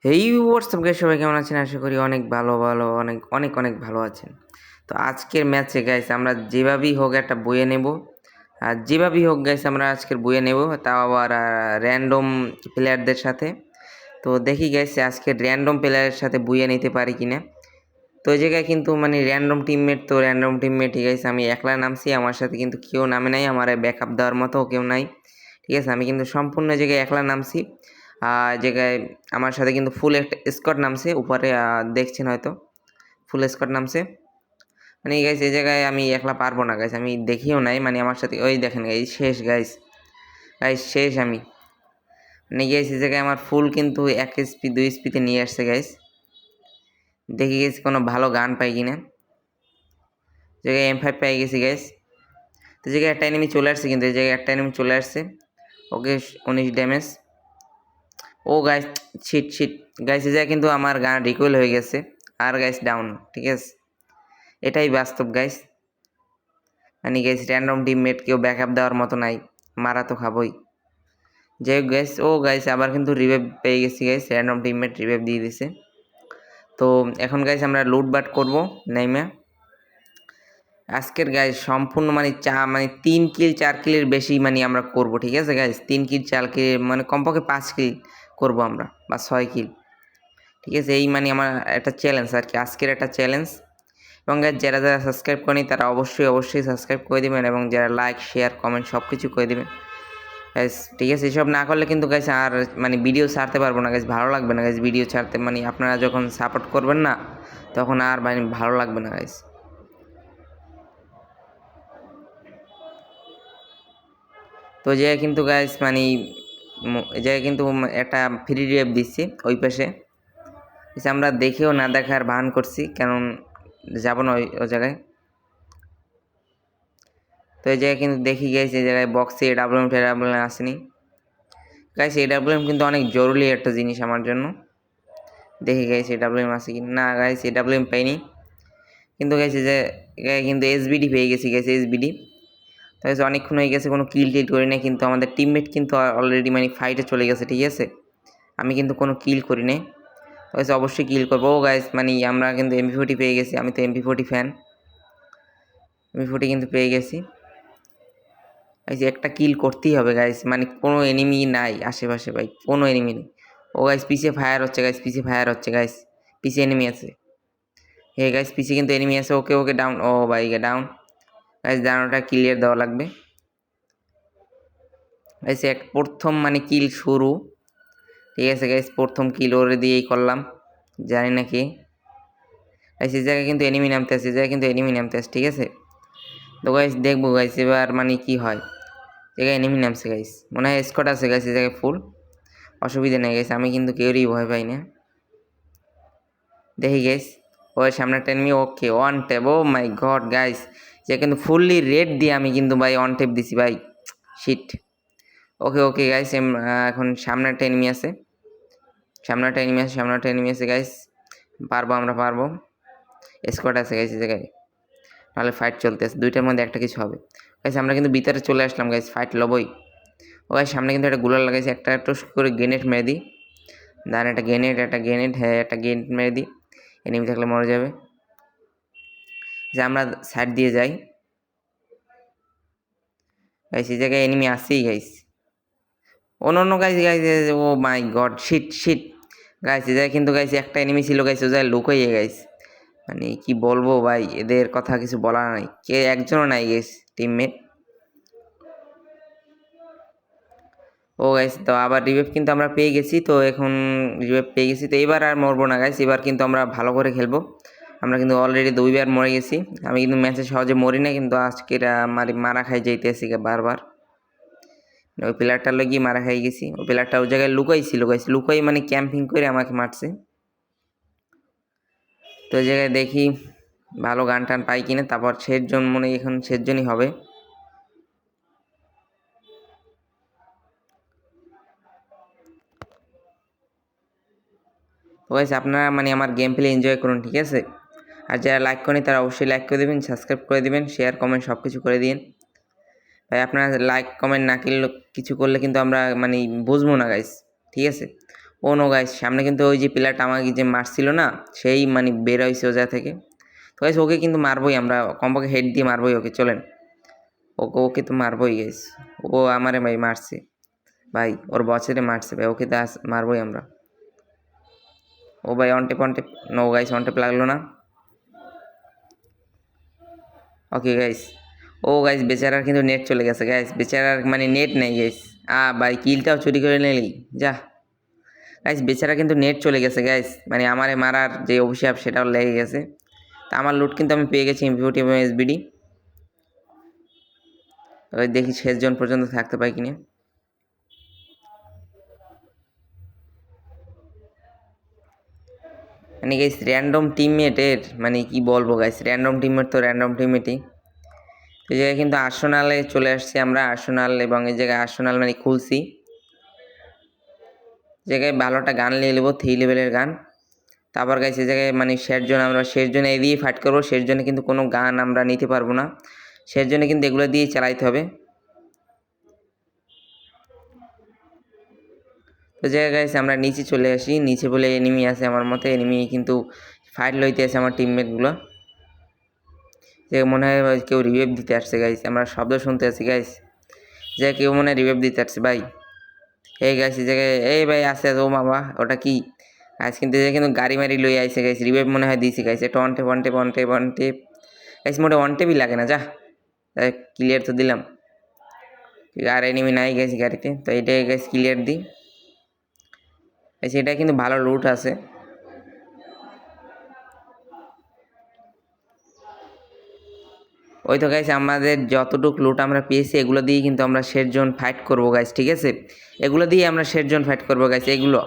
এই WhatsApp guys, সবাই কেমন আছেন? আশা করি অনেক ভালো অনেক অনেক অনেক ভালো আছেন। তো আজকের ম্যাচে গাইস আমরা যেভাবেই হোক একটা বয়ে নেব। আর যেভাবেই হোক গাইস আমরা আজকের বয়ে নেব, তাও আবার র্যান্ডম প্লেয়ারদের সাথে। তো দেখি গাইস আজকের র্যান্ডম প্লেয়ারের সাথে বয়ে নিতে পারি কিনা। তো এই জায়গায় কিন্তু মানে র্যান্ডম টিমমেটই গাইস। আমি একলা নামছি, আমার সাথে কিন্তু কেউ নামে নাই, আমার ব্যাকআপ দেওয়ার মতো কেউ নাই। ঠিক আছে, আমি কিন্তু সম্পূর্ণ জায়গায় একলা নামছি। জায়গায় আমার সাথে কিন্তু ফুল একটা স্কোয়াড নামছে উপরে, দেখছেন হয়তো ফুল স্কোয়াড নামছে। মানে গাইস এই জায়গায় আমি একলা পারবো না গাইস, আমি দেখিও নাই। মানে আমার সাথে ওই দেখেন গাইস, শেষ গাইস, শেষ আমি। মানে গাইস এই জায়গায় আমার ফুল কিন্তু 1 SP 2 SPতে নিয়ে আসছে গাইস। দেখি গেছি কোনো ভালো গান পাই কিনা। জায়গায় M5 পেয়ে গেছি গাইস। তো জায়গায় একটা এনিমি চলে আসছে, কিন্তু এই জায়গায় একটা এনিমি চলে আসছে। ওকে 19 ড্যামেজ। ও গাইস, শিট গাইস, এই জায়গায় কিন্তু আমার গান রিকয়েল হয়ে গেছে। আর গাইস ডাউন, ঠিক আছে, এটাই বাস্তব গাইস। মানে গাইস র্যান্ডম টিমমেট কেউ ব্যাকআপ দেওয়ার মতো নাই, মারা তো খাবোই। যাই হোক গাইস, ও গাইস আবার কিন্তু রিভাইভ পেয়ে গেছি গাইস, র্যান্ডম টিমমেট রিভাইভ দিয়ে দিছে। তো এখন গাইস আমরা লুটবাট করবো নাইমা। আজকের গাইস সম্পূর্ণ মানে 3 কিল 4 কিলের বেশি মানে আমরা করব, ঠিক আছে গাইস। 3 কিল 4 কিল মানে কমপক্ষে 5 কিল করবো আমরা, বা 6 কিল। ঠিক আছে, এই মানে আমার একটা চ্যালেঞ্জ আর কি, আজকের একটা চ্যালেঞ্জ। এবং গাইস যারা যারা সাবস্ক্রাইব করেনি তারা অবশ্যই সাবস্ক্রাইব করে দেবেন, এবং যারা লাইক শেয়ার কমেন্ট সব কিছু করে দেবেন গাইস। ঠিক আছে, এসব না করলে কিন্তু গাইস আর মানে ভিডিও ছাড়তে পারবো না গাইস, ভালো লাগবে না গাইস ভিডিও ছাড়তে। মানে আপনারা যখন সাপোর্ট করবেন না, তখন আর মানে ভালো লাগবে না গাইস। তো যে কিন্তু গাইস মানে এই জায়গায় কিন্তু একটা ফ্রি রিভ দিচ্ছি ওই পাশে। আমরা দেখেও না দেখার ভান করছি, কারণ যাব না ওই জায়গায়। তো এই জায়গায় কিন্তু দেখি গাইস, এই জায়গায় বক্সে AWM আসেনি গাইস। AWM কিন্তু অনেক জরুরি একটা জিনিস আমার জন্য। দেখি গাইস AWM আসে কি না। গাইস AWM পাইনি, কিন্তু গাইস এই যে কিন্তু SBD পেয়ে গেছি গাইস, SBD। তো অনেকক্ষণ হয়ে গেছে, কোনো কিল টিল করি না, কিন্তু আমাদের টিমমেট কিন্তু অলরেডি মানে ফাইটে চলে গেছে, ঠিক আছে। আমি কিন্তু কোনো কিল করি নাই। তো অবশ্যই কিল করবো। ও গাইস মানে আমরা কিন্তু MP40 পেয়ে গেছি, আমি তো MP40 ফ্যান। MP40 কিন্তু পেয়ে গেছি গাইস, একটা কিল করতেই হবে গাইস। মানে কোনো এনিমি নাই আশেপাশে ভাই, কোনো এনিমি নেই। ও গাইস পিছিয়ে ফায়ার হচ্ছে গাইস, পিছিয়ে এনিমি আছে। হে গাইস পিছিয়ে কিন্তু এনিমি আছে। ওকে ডাউন, ও ভাই ডাউন গাইস, ডাউনটা ক্লিয়ার দেওয়া লাগবে গাইস। প্রথম মানে কিল শুরু, ঠিক আছে গাইস, প্রথম কিল ওরে দিয়েই করলাম, জানি না কি গাইস। এই জায়গায় কিন্তু এনিমি নামতে আসে, ঠিক আছে। তো গাইস দেখবো গাইস এবার মানে কি হয়। জায়গায় এনিমি নামছে গাইস, মনে হয় স্কোয়াড আছে গাইস এই জায়গায় ফুল। অসুবিধা নেই গাইস, আমি কিন্তু কেউরই ভয় পাই না। দেখি গাইস, ওই সামনে এনিমি। ওকে ওয়ান ট্যাপ, ও মাই গড গাইস, যে কিন্তু ফুললি রেড দিয়ে আমি কিন্তু ভাই অন ট্যাপ দিছি ভাই, শিট। ওকে গাইস, এখন সামনে একটা এনিমি আছে গাইস। আমরা পারবো। স্কোয়াড আছে গাইস এই জায়গায়, নাহলে ফাইট চলতেছে, দুইটার মধ্যে একটা কিছু হবে গাইস। আমরা কিন্তু ভিতরে চলে আসলাম গাইস, ফাইট লবই। ও গাইস সামনে কিন্তু একটা গুলার লাগাইছে, একটা টুস করে গ্রেনেড মেরে দিই। দাঁড়ান, একটা গ্রেনেড, হ্যাঁ একটা গ্রেনেড মেরে দিই, এনিমি থাকলে মরে যাবে। যে আমরা সাইড দিয়ে যাই গাইস, এই জায়গায় এনিমি আসছেই গাইস। অন্য গাইস ও মাই গড, শিট গাইস। এই জায়গায় কিন্তু গাইস একটা এনিমি ছিল গাইস, ও জায়গায় লুকাইয়ে গাইস। মানে কি বলবো ভাই, এদের কথা কিছু বলার নাই, কে একজনও নাই গাইস টিমমেট। ও গাইস, তো আবার রিভাইভ কিন্তু আমরা পেয়ে গেছি। তো এখন রিভাইভ পেয়ে গেছি, তো এবার আর মরবো না গাইস, এবার কিন্তু আমরা ভালো করে খেলবো। আমরা কিন্তু অলরেডি 2বার মরে গেছি। আমি কিন্তু ম্যাচে সহজে মরি না, কিন্তু আজকের মারা খাই যাইতেছি বারবার। ওই প্লেয়ারটার লগি মারা খাই গেছি, ওই প্লেয়ারটা ওই জায়গায় লুকাইছিল গাইস, লুকাই মানে ক্যাম্পিং করে আমাকে মারছে। তো ওই জায়গায় দেখি ভালো গান টান পাই কিনা, তারপর শেষজন মনে এখন শেষজনই হবে। তো গাইস আপনারা মানে আমার গেম প্লে এনজয় করুন, ঠিক আছে। আর যারা লাইক করেনি তারা অবশ্যই লাইক করে দেবেন, সাবস্ক্রাইব করে দেবেন, শেয়ার কমেন্ট সব কিছু করে দিন ভাই। আপনারা লাইক কমেন্ট না কিছু করলে কিন্তু আমরা মানে বুঝবো না গাইস, ঠিক আছে। ও নো গাইস, সামনে কিন্তু ওই যে প্লেয়ারটা আমাকে যে মারছিল না, সেই মানে বের হয়েছে ওজা থেকে। তো গাইস ওকে কিন্তু মারবোই আমরা, কমপক্ষে হেড দিয়ে মারবোই ওকে, চলেন। ওকে ওকে তো মারবোই গাইস। ও আমারে ভাই মারছে ভাই, ওর বছরে মারছে ভাই, ওকে তো মারবোই আমরা। ও ভাই অনটেপ অনটেপ, নো গাইস অনটেপ লাগলো না। ওকে গাইস, ও গাইস বেচারার কিন্তু নেট চলে গেছে গাইস, বেচারার মানে নেট নেই গাইস। ভাই কিলটাও চুরি করে নিলি যা। গাইস বেচারা কিন্তু নেট চলে গেছে গাইস, মানে আমারে মারার যে অভিশাপ সেটাও লেগে গেছে। তা আমার লুট কিন্তু আমি পেয়ে গেছি এমপি40 এবং এসবিডি। ওই দেখি শেষ জন পর্যন্ত থাকতে পাই কিনা। মানে গাইস র্যান্ডম টিমমেটের মানে কি বলবো গাইস, র্যান্ডম টিমমেট তো র্যান্ডম টিমমেটই। এই জায়গায় কিন্তু আর্সেনালে চলে আসছি আমরা, আর্সেনাল, এবং এই জায়গায় আর্সেনাল মানে খুলছি। জায়গায় ভালো একটা গান নিয়ে নেবো, 3 লেভেলের গান। তারপর গাইস এই জায়গায় মানে শেষ জনে এই দিয়ে ফাইট করবো, শেষ জনে কিন্তু কোনো গান আমরা নিতে পারবো না, শেষ জনে কিন্তু এগুলো দিয়ে চালাইতে হবে। তো জায়গায় গাইস আমরা নিচে চলে আসি, নিচে বলে এনিমি আছে আমার মতে, এনিমি কিন্তু ফাইট লইতে আছে আমার টিমমেটগুলো। যে মনে হয় কেউ রিভাইভ দিতে আসছে গাইস, আমরা শব্দ শুনতে আছি গাইস, যে কেউ মনে হয় রিভাইভ দিতে আসছে ভাই। এই গাইস এই জায়গায় এই ভাই আসছে, ও বাবা ওটা কি গাইস, কিন্তু কিন্তু গাড়ি মারি লই আইসে গাইস, রিভাইভ মনে হয় দিয়েছি গাইস। এটা অনটেপ অনটেপ অনটেপ অনটেপ গাইস, মোটে অনটেপই লাগে না, যা ক্লিয়ার তো দিলাম। আর এনিমি নাই গাইস গাড়িতে, তো এটাই গাইস ক্লিয়ার দিই গাইস। এটা কিন্তু ভালো লুট আছে। ওই তো গাইস আমাদের যতটুকু লুট আমরা পেয়েছি এগুলো দিয়ে কিন্তু আমরা শেষ জোন ফাইট করবো গাইস, ঠিক আছে? এগুলো দিয়ে আমরা শেষ জোন ফাইট করবো গাইস, এগুলো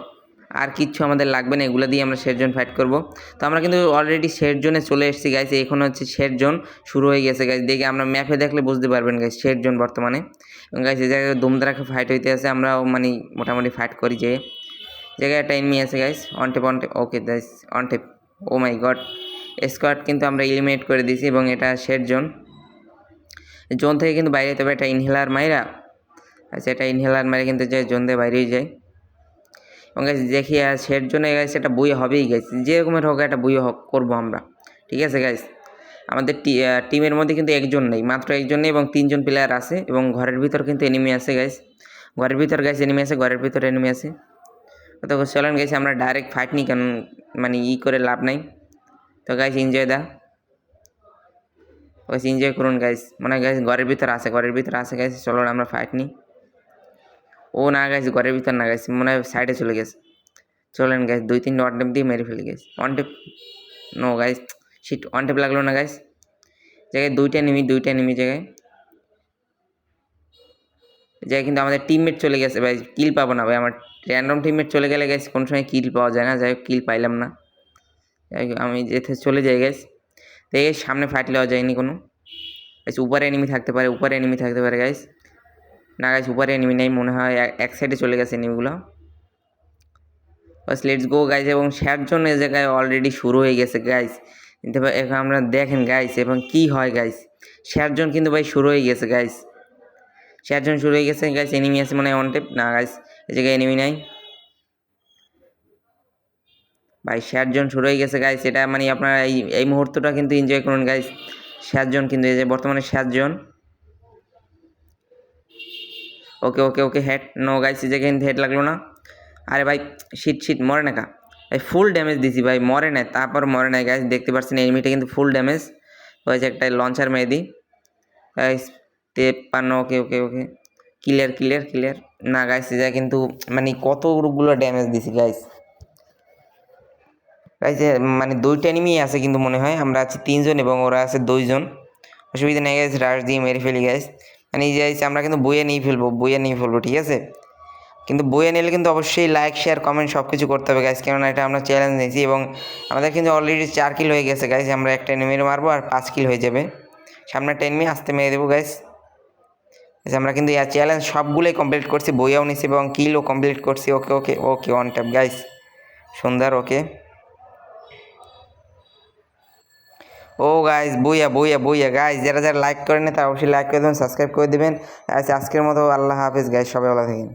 আর কিচ্ছু আমাদের লাগবে না, এগুলো দিয়ে আমরা শেষ জোন ফাইট করব। তো আমরা কিন্তু অলরেডি শেষ জোনে চলে এসেছি গাইস, এখন হচ্ছে শেষ জোন শুরু হয়ে গেছে গাইস। দেখে আমরা ম্যাপে দেখলে বুঝতে পারবেন গাইস শেষ জোন বর্তমানে। এবং গাইস এই জায়গায় দুমদারাকে ফাইট হইতে আছে, আমরাও মানে মোটামুটি ফাইট করি। যে জায়গায় একটা এনিমি আছে গাইস, অনটেপ অনটেপ, ওকে গাইস অনটেপ। ও মাই গড, স্কোয়াড কিন্তু আমরা এলিমিনেট করে দিয়েছি, এবং এটা শেষ জোন। জোন থেকে কিন্তু বাইরে যেতে হবে, একটা ইনহেলার মাইরা, আচ্ছা এটা ইনহেলার মারে কিন্তু যায় জোন দিয়ে বাইরেই যায়। এবং গাইস দেখি আর শেষ জন্য গাইস এটা বই হবেই গাইস, যে রকমের হোক একটা বই করবো আমরা, ঠিক আছে গাইস? আমাদের টিমের মধ্যে কিন্তু একজন নেই, মাত্র একজন নেই, এবং 3 জন প্লেয়ার আছে, এবং ঘরের ভিতর কিন্তু এনিমি আছে গাইস, ঘরের ভিতর গাইস এনিমি আছে, ঘরের ভিতর এনিমি আছে। তো চলেন গাইস আমরা ডাইরেক্ট ফাইট নিই, কারণ মানে করে লাভ নাই। তো গাইস এনজয় দা, গাইস এনজয় করুন গাইস। মানে গাইস ঘরের ভিতর আছে, ঘরের ভিতর আছে গাইস, চলো আমরা ফাইট নিই। ও না গাইস ঘরের ভিতর না গাইস, মনে হয় সাইডে চলে গেছে। চলেন গাইস 2-3 অনটেপ দিয়ে মেরে ফেলি গাইস। অনটেপ, নো গাইস, শিট অনটেপ লাগলো না গাইস। জায়গায় দুইটা নিমি জায়গায় কিন্তু আমাদের টিমমেট চলে গেছে ভাই, কিল পাবো না ভাই। আমার র্যান্ডম টিমমেট চলে গেলে গাইস কোন সময় কিল পাওয়া যায় না, যাই হোক কিল পাইলাম না। যাই হোক আমি যেতে চলে যাই গাইস। তো এই সামনে ফাইট লওয়া যায়নি কোনো গাইস, উপরে এনিমি থাকতে পারে, উপরে এনিমি থাকতে পারে গাইস। না গাইস উপরে এনিমি নেই মনে হয়, এক সাইডে চলে গেছে এনিমিগুলো। বাস লেটস গো গাইস। এবং শেয়ার জন্য এই জায়গায় অলরেডি শুরু হয়ে গেছে গাইস, এখন আমরা দেখেন গাইস এবং কি হয় গাইস। শেয়ার জোন কিন্তু ভাই শুরু হয়ে গেছে গাইস, শেয়ার জোন শুরু হয়ে গেছে গাইস। এনিমি আছে মনে হয় অনটেপ, না গাইস এই জায়গায় এনিমি নাই ভাই, শেয়ার জোন শুরু হয়ে গেছে গাইস। এটা মানে আপনারা এই মুহূর্তটা কিন্তু এনজয় করুন গাইস। শেয়ার জোন কিন্তু এই যে বর্তমানে শেয়ার জোন। ওকে ওকে ওকে হেড, নো গাইস এই জায়গায় কিন্তু হেড লাগলো না। আরে ভাই শিট মরে না কা ভাই, ফুল ড্যামেজ দিছি ভাই, মরে নাই, তারপর মরে নাই গাইস। দেখতে পাচ্ছেন এনিমিটা কিন্তু ফুল ড্যামেজ হয়েছে, একটা লঞ্চার মেরে দিই গাইস। 53, ওকে ওকে ওকে ক্লিয়ার। না গাইস এটা কিন্তু মানে কতগুলো ড্যামেজ দিছি গাইস। গাইস মানে 2টা এনিমি আছে কিন্তু মনে হয়, আমরা আছি 3 জন এবং ওরা আছে 2 জন। অসুবিধা নেই গাইস, রাশ দিয়ে মেরে ফেলি গাইস। মানে এই যে আমরা কিন্তু বইয়ে নিয়ে ফেলবো, ঠিক আছে? কিন্তু বইয়ে নিলে কিন্তু অবশ্যই লাইক শেয়ার কমেন্ট সব কিছু করতে হবে গাইস, কেননা এটা আমরা চ্যালেঞ্জ নিয়েছি। এবং আমাদের কিন্তু অলরেডি 4 কিল হয়ে গেছে গাইস, আমরা একটা এনিমি মারবো আর 5 কিল হয়ে যাবে। সামনে একটা এনিমি আসতে মেরে দেবো গাইস। আমরা কিন্তু চ্যালেঞ্জ সবগুলোই কমপ্লিট করছি, বইয়াও নিছি এবং কিলও কমপ্লিট করছি। ওকে ওকে ওকে ওয়ান ট্যাপ গাইস, সুন্দর। ওকে ও গাইস বইয়া গাইস, যারা লাইক করেন না তারা অবশ্যই লাইক করে দেবেন, সাবস্ক্রাইব করে দেবেন। আজকের মতো আল্লাহ হাফেজ গাইস, সবাই ভালো থাকেন।